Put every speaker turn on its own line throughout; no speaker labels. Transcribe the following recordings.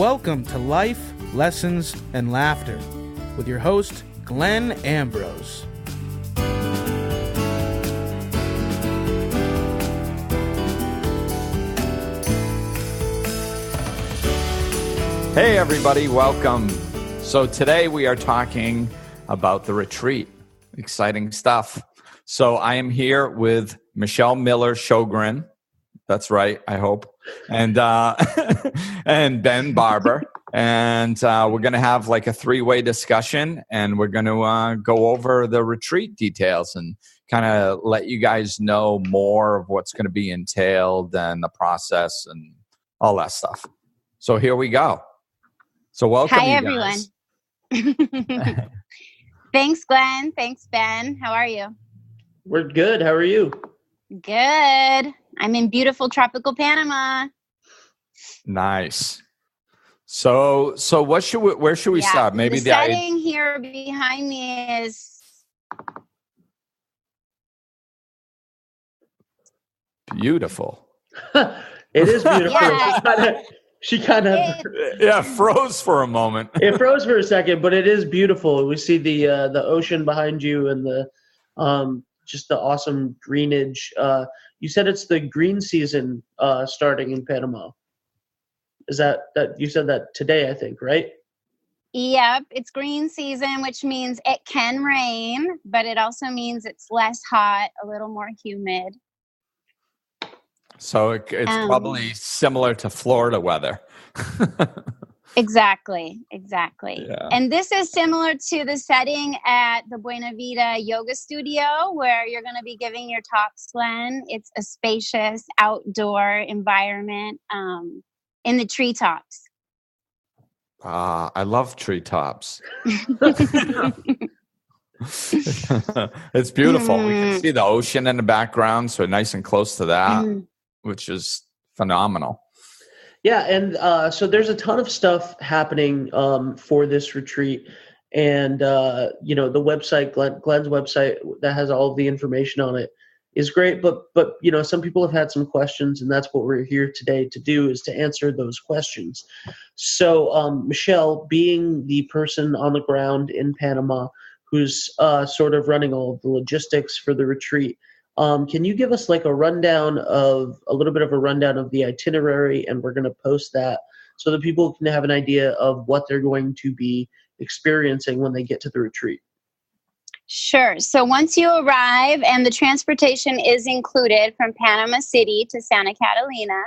Welcome to Life, Lessons, and Laughter with your host, Glenn Ambrose.
Hey everybody, welcome. So today we are talking about the retreat. Exciting stuff. So I am here with Michelle Miller-Shogren. That's right, I hope. And and Ben Barber. And we're going to have like a three-way discussion, and we're going to go over the retreat details and kind of let you guys know more of what's going to be entailed and the process and all that stuff. So here we go. So welcome,
Hi,
you guys.
everyone. Thanks, Glenn. Thanks, Ben. How are you?
We're good. How are you?
Good. I'm in beautiful tropical Panama.
Nice. So where should we start? Maybe
the setting here behind me is
beautiful.
It is beautiful.
Yeah.
She kind of
froze for a moment.
It froze for a second, but it is beautiful. We see the ocean behind you and the just the awesome greenage. You said it's the green season starting in Panama. Is that you said that today, I think, right?
Yep, it's green season, which means it can rain, but it also means it's less hot, a little more humid.
So it's probably similar to Florida weather.
Exactly. Yeah. And this is similar to the setting at the Buena Vida Yoga Studio where you're going to be giving your talks, Glenn. It's a spacious outdoor environment in the treetops.
I love treetops. It's beautiful. We can see the ocean in the background, so nice and close to that, which is phenomenal.
Yeah, and so there's a ton of stuff happening for this retreat, and the website, Glenn's website, that has all of the information on it, is great. But some people have had some questions, and that's what we're here today to do, is to answer those questions. So Michelle, being the person on the ground in Panama who's sort of running all of the logistics for the retreat, can you give us like a little bit of a rundown of the itinerary, and we're going to post that so that people can have an idea of what they're going to be experiencing when they get to the retreat?
Sure. So once you arrive, and the transportation is included from Panama City to Santa Catalina,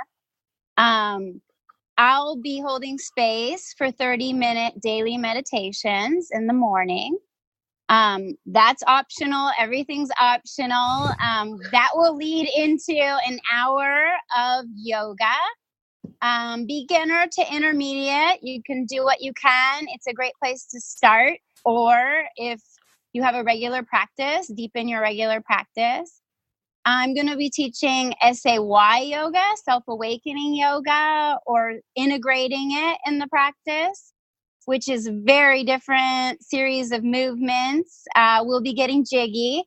I'll be holding space for 30-minute daily meditations in the morning. That's optional. Everything's optional. That will lead into an hour of yoga. Beginner to intermediate, you can do what you can. It's a great place to start. Or if you have a regular practice, deepen your regular practice. I'm going to be teaching SAY yoga, self-awakening yoga, or integrating it in the practice, which is a very different series of movements. We'll be getting jiggy.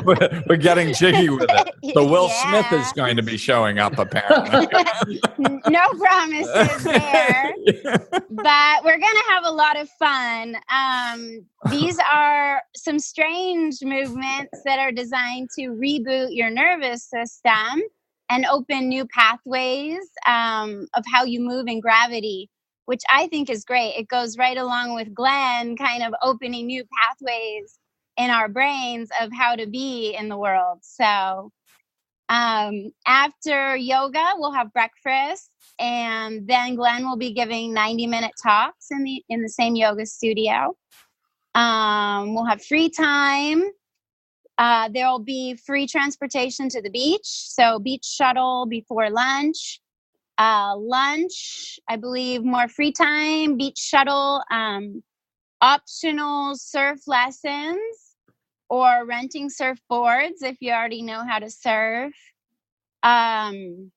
We're getting jiggy with it. So Will Smith is going to be showing up, apparently.
No promises there. But we're going to have a lot of fun. These are some strange movements that are designed to reboot your nervous system and open new pathways of how you move in gravity, which I think is great. It goes right along with Glenn kind of opening new pathways in our brains of how to be in the world. So after yoga, we'll have breakfast, and then Glenn will be giving 90-minute talks in the same yoga studio. We'll have free time. There'll be free transportation to the beach, so beach shuttle before lunch. Lunch, I believe, more free time, beach shuttle, optional surf lessons, or renting surfboards if you already know how to surf. And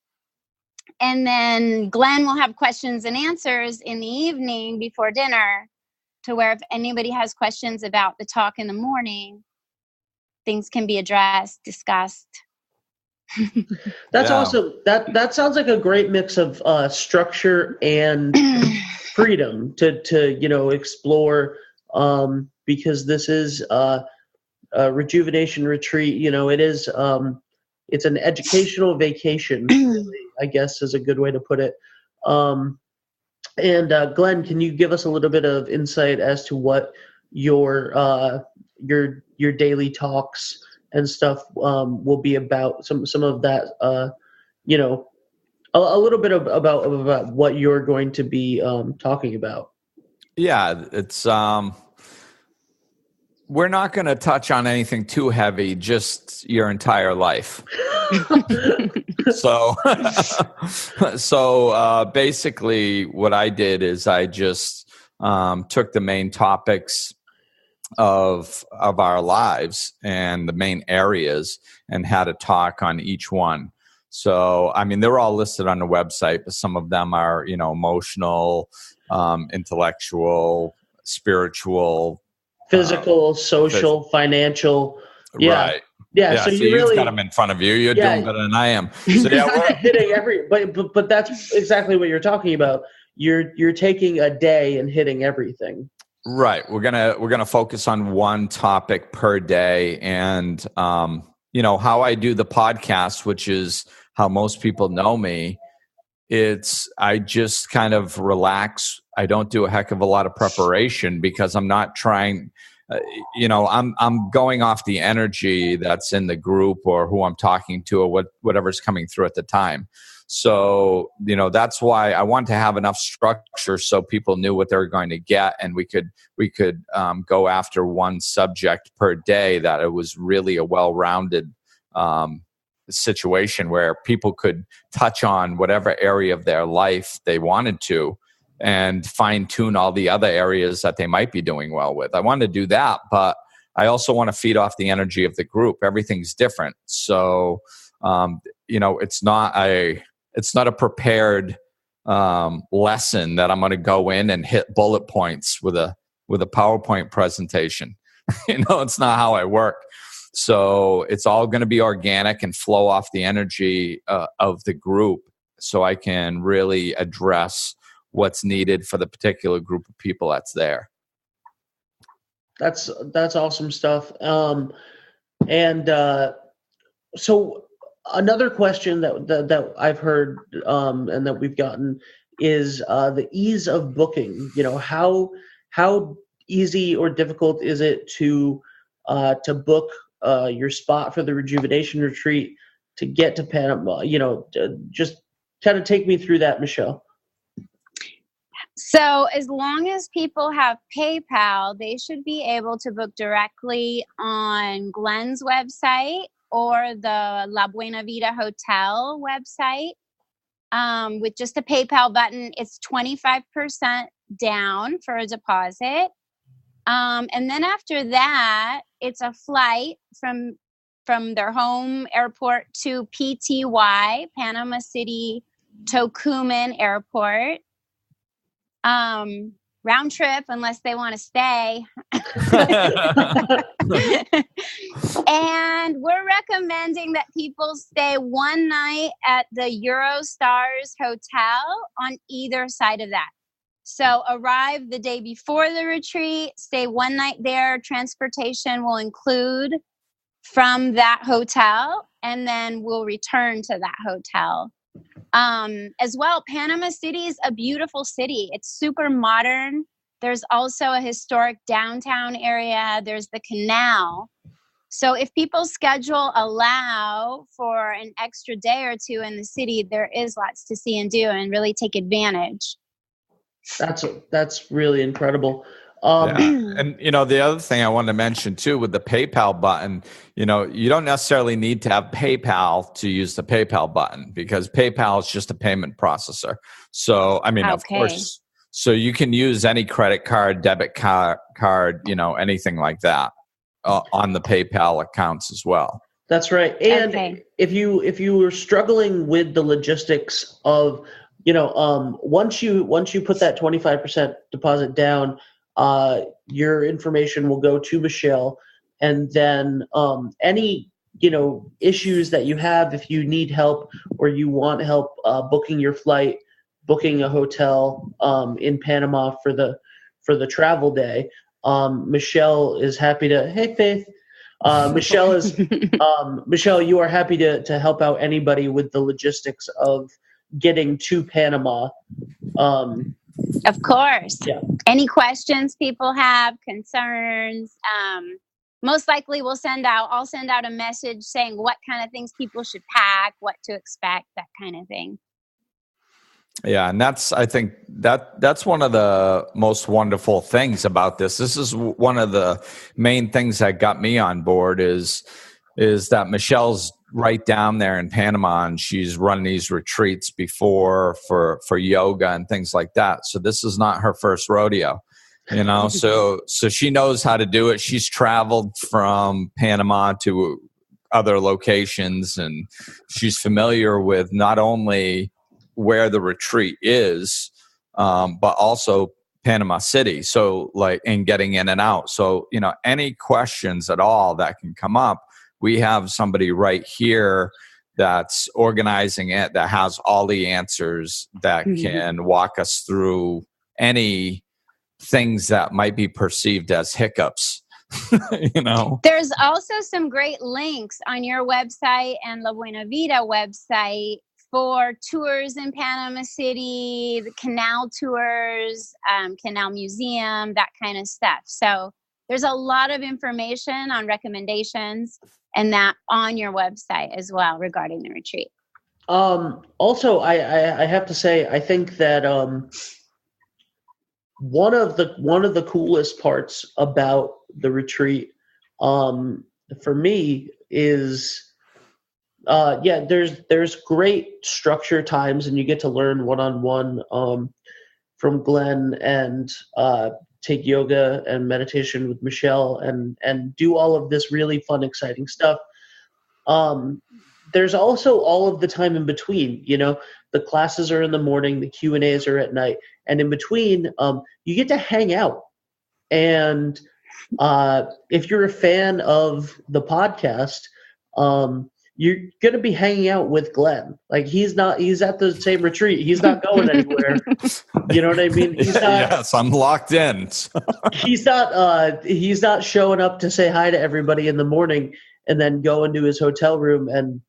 then Glenn will have questions and answers in the evening before dinner, to where if anybody has questions about the talk in the morning, things can be addressed, discussed.
That's awesome. That sounds like a great mix of structure and freedom to explore, because this is a Rejuvenation Retreat. It is it's an educational vacation, really, I guess is a good way to put it. And Glenn, can you give us a little bit of insight as to what your daily talks and stuff will be about? Some of that, a little bit about what you're going to be talking about.
Yeah, it's we're not going to touch on anything too heavy, just your entire life. So basically what I did is I just took the main topics of our lives and the main areas and had a talk on each one. So, I mean, they're all listed on the website, but some of them are, emotional, intellectual, spiritual,
physical, social, financial. Yeah.
Right.
Yeah. So
you've
really
got them in front of you. You're doing better than I am. So
yeah, we're hitting but that's exactly what you're talking about. You're taking a day and hitting everything.
Right. We're gonna focus on one topic per day, and how I do the podcast, which is how most people know me. I just kind of relax. I don't do a heck of a lot of preparation because I'm not trying. I'm going off the energy that's in the group or who I'm talking to or whatever's coming through at the time. So, that's why I want to have enough structure so people knew what they were going to get, and we could go after one subject per day, that it was really a well-rounded situation where people could touch on whatever area of their life they wanted to and fine-tune all the other areas that they might be doing well with. I want to do that, but I also want to feed off the energy of the group. Everything's different. So, it's not a prepared lesson that I'm going to go in and hit bullet points with a PowerPoint presentation. It's not how I work. So it's all going to be organic and flow off the energy of the group, so I can really address what's needed for the particular group of people that's there.
That's awesome stuff. So another question that I've heard and that we've gotten is the ease of booking. How easy or difficult is it to book your spot for the Rejuvenation Retreat, to get to Panama? Just kind of take me through that, Michelle.
So as long as people have PayPal, they should be able to book directly on Glenn's website or the La Buena Vida Hotel website with just a PayPal button. It's 25% down for a deposit. And then after that, it's a flight from their home airport to PTY, Panama City Tocumen Airport. Round trip, unless they want to stay. And we're recommending that people stay one night at the Eurostars Hotel on either side of that. So arrive the day before the retreat, stay one night there. Transportation will include from that hotel, and then we'll return to that hotel. As well, Panama City is a beautiful city. It's super modern. There's also a historic downtown area. There's the canal. So if people's schedule allow for an extra day or two in the city, there is lots to see and do, and really take advantage.
That's really incredible.
And the other thing I wanted to mention too, with the PayPal button, you don't necessarily need to have PayPal to use the PayPal button, because PayPal is just a payment processor. So, of course, so you can use any credit card, debit card, anything like that on the PayPal accounts as well.
That's right. And if you were struggling with the logistics of, once you put that 25% deposit down, your information will go to Michelle, and then any issues that you have, if you need help or you want help booking your flight, booking a hotel in Panama for the travel day, Michelle is happy to. Hey, Faith. Michelle, you are happy to help out anybody with the logistics of getting to Panama.
Of course.
Yeah.
Any questions people have, concerns, most likely I'll send out a message saying what kind of things people should pack, what to expect, that kind of thing.
Yeah, and I think that's one of the most wonderful things about this. This is one of the main things that got me on board is that Michelle's right down there in Panama, and she's run these retreats before for yoga and things like that. So this is not her first rodeo, so she knows how to do it. She's traveled from Panama to other locations, and she's familiar with not only where the retreat is, but also Panama City. So and getting in and out. So, any questions at all that can come up, we have somebody right here that's organizing it, that has all the answers, that can walk us through any things that might be perceived as hiccups.
There's also some great links on your website and La Buena Vida website for tours in Panama City, the canal tours, canal museum, that kind of stuff. So there's a lot of information on recommendations and that on your website as well regarding the retreat.
Also, I have to say, I think that one of the coolest parts about the retreat for me is there's great structure times, and you get to learn one-on-one from Glenn, and take yoga and meditation with Michelle, and do all of this really fun, exciting stuff. There's also all of the time in between. The classes are in the morning, the Q&As are at night, and in between, you get to hang out. And if you're a fan of the podcast, you're going to be hanging out with Glenn. He's at the same retreat. He's not going anywhere. You know what I mean? He's not,
yes, I'm locked in.
he's not showing up to say hi to everybody in the morning and then go into his hotel room and,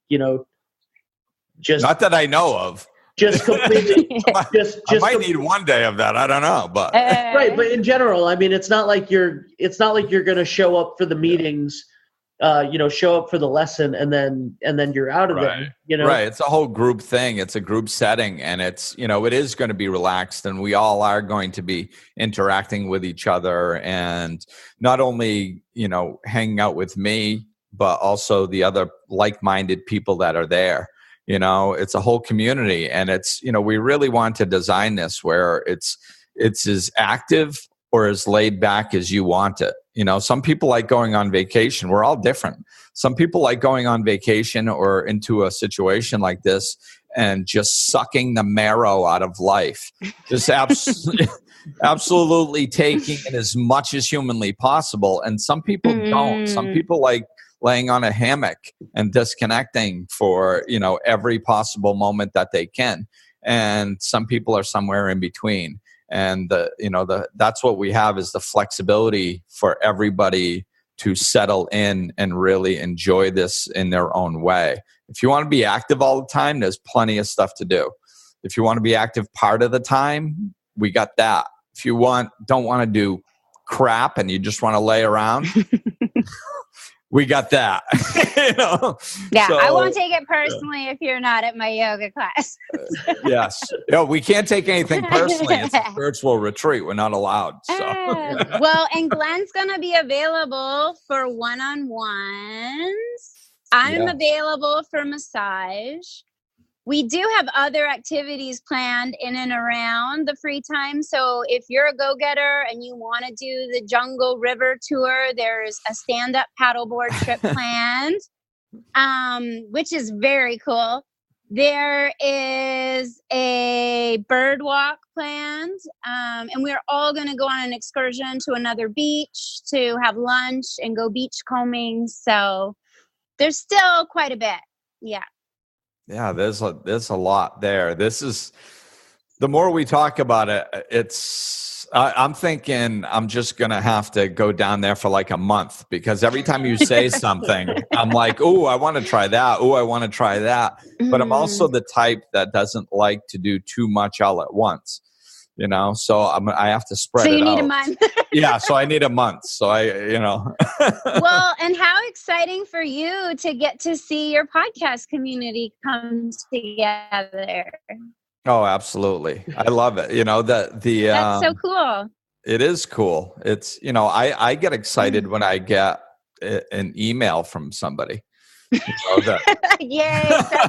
just.
Not that I know of.
Just completely.
I might need one day of that. I don't know, but
right. But in general, I mean, it's not like you're going to show up for the meetings, show up for the lesson and then you're out of there.
Right. It's a whole group thing. It's a group setting, and it's, it is going to be relaxed, and we all are going to be interacting with each other, and not only, hanging out with me, but also the other like-minded people that are there. It's a whole community, and it's, we really want to design this where it's as active or as laid back as you want it. Some people like going on vacation. We're all different. Some people like going on vacation or into a situation like this and just sucking the marrow out of life. Just absolutely taking it as much as humanly possible. And some people don't. Some people like laying on a hammock and disconnecting for, every possible moment that they can. And some people are somewhere in between. And that's what we have, is the flexibility for everybody to settle in and really enjoy this in their own way. If you want to be active all the time, there's plenty of stuff to do. If you want to be active part of the time, we got that. If you don't want to do crap and you just want to lay around, we got that.
Yeah, so, I won't take it personally if you're not at my yoga class.
Yes. We can't take anything personally. It's a spiritual retreat. We're not allowed. So.
Well, and Glenn's going to be available for one-on-ones. I'm available for massage. We do have other activities planned in and around the free time. So if you're a go-getter and you want to do the Jungle River tour, there's a stand-up paddleboard trip planned, which is very cool. There is a bird walk planned, and we're all going to go on an excursion to another beach to have lunch and go beach combing. So there's still quite a bit. Yeah.
Yeah, there's a lot there. This is, the more we talk about it, I'm thinking I'm just going to have to go down there for like a month, because every time you say something, I'm like, oh, I want to try that. Oh, I want to try that. But I'm also the type that doesn't like to do too much all at once, you know? So I have to spread it out.
So you need a month.
Yeah, so I need a month. So
Well, and how exciting for you to get to see your podcast community come together.
Oh, absolutely. I love it.
That's so cool.
It is cool. It's, I get excited when I get an email from somebody.
Yay, so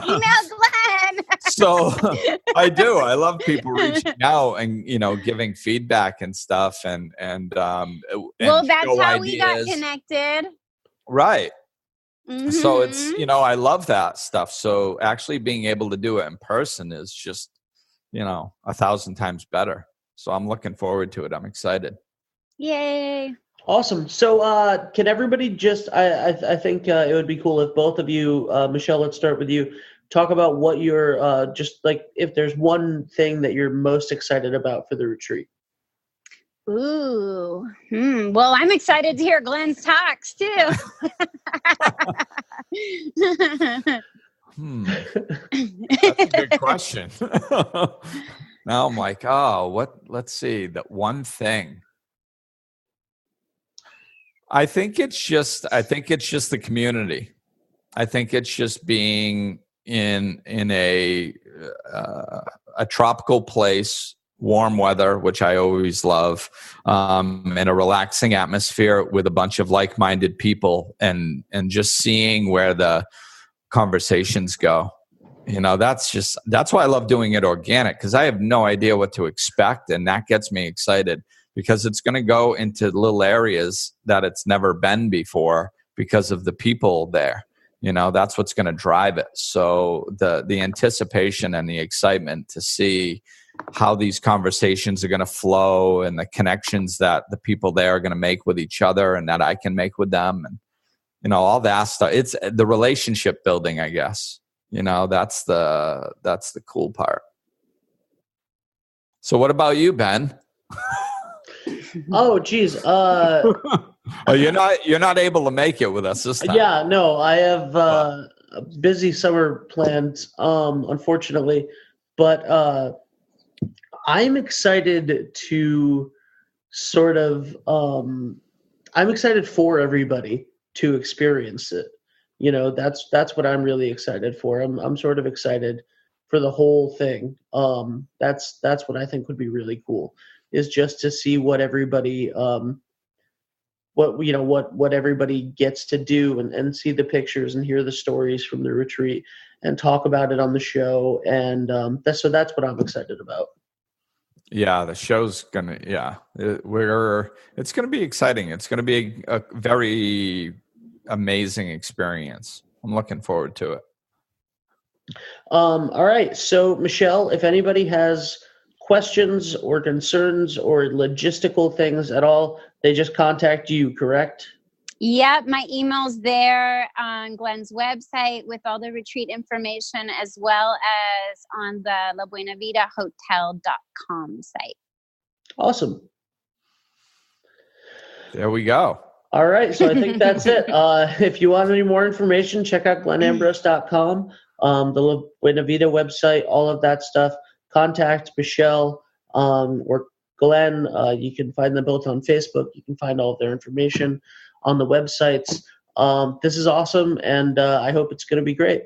email Glenn.
So I do. I love people reaching out and, giving feedback and stuff and
well, that's how we got connected.
Right.
Mm-hmm.
So it's, I love that stuff. So actually being able to do it in person is just, 1,000 times better. So I'm looking forward to it. I'm excited.
Yay.
Awesome. So can everybody just, I think it would be cool if both of you, Michelle, let's start with you, talk about what you're just like, if there's one thing that you're most excited about for the retreat.
Ooh. Well, I'm excited to hear Glenn's talks too.
That's a good question. Now I'm like, let's see, that one thing. I think it's just the community. I think it's just being in a tropical place, warm weather, which I always love, in a relaxing atmosphere with a bunch of like-minded people, and just seeing where the conversations go. That's why I love doing it organic, because I have no idea what to expect, and that gets me excited, because it's going to go into little areas that it's never been before because of the people there. That's what's going to drive it. So the anticipation and the excitement to see how these conversations are going to flow, and the connections that the people there are going to make with each other and that I can make with them, and all that stuff. It's the relationship building, I guess. That's the cool part. So what about you, Ben?
Oh, geez.
You're not able to make it with us this time.
Yeah, no, I have busy summer plans, unfortunately, but I'm excited to sort of, I'm excited for everybody to experience it. That's what I'm really excited for. I'm sort of excited for the whole thing. That's what I think would be really cool, is just to see what everybody, what everybody gets to do, and see the pictures and hear the stories from the retreat and talk about it on the show. And that's what I'm excited about.
Yeah, the show's gonna. Yeah, it's gonna be exciting. It's gonna be a very amazing experience. I'm looking forward to it.
All right. So, Michelle, if anybody has questions or concerns or logistical things at all, they just contact you, correct?
Yep, my email's there on Glenn's website with all the retreat information, as well as on the labuenavidahotel.com site. Awesome.
There we go.
All right, so I think that's it. If you want any more information, check out glennambrose.com, the La Buena Vida website, all of that stuff. Contact Michelle or Glenn. You can find them both on Facebook. You can find all of their information on the websites. This is awesome, and I hope it's going to be great.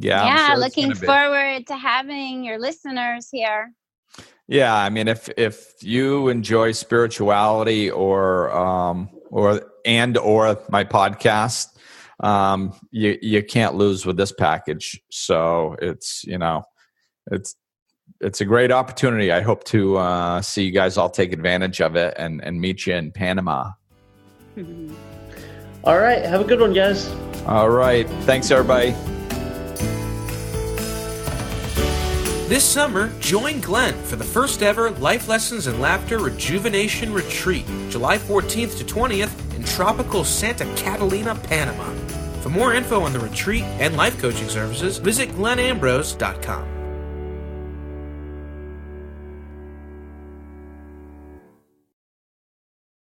Yeah,
sure looking forward to having your listeners here.
Yeah, I mean, if you enjoy spirituality or my podcast, you can't lose with this package. So it's a great opportunity. I hope to see you guys all take advantage of it and meet you in Panama.
All right, have a good one, guys.
All right, thanks everybody.
This summer, join Glenn for the first ever Life Lessons and Laughter Rejuvenation Retreat, July 14th to 20th in tropical Santa Catalina, Panama. For more info on the retreat and life coaching services, visit glenambrose.com.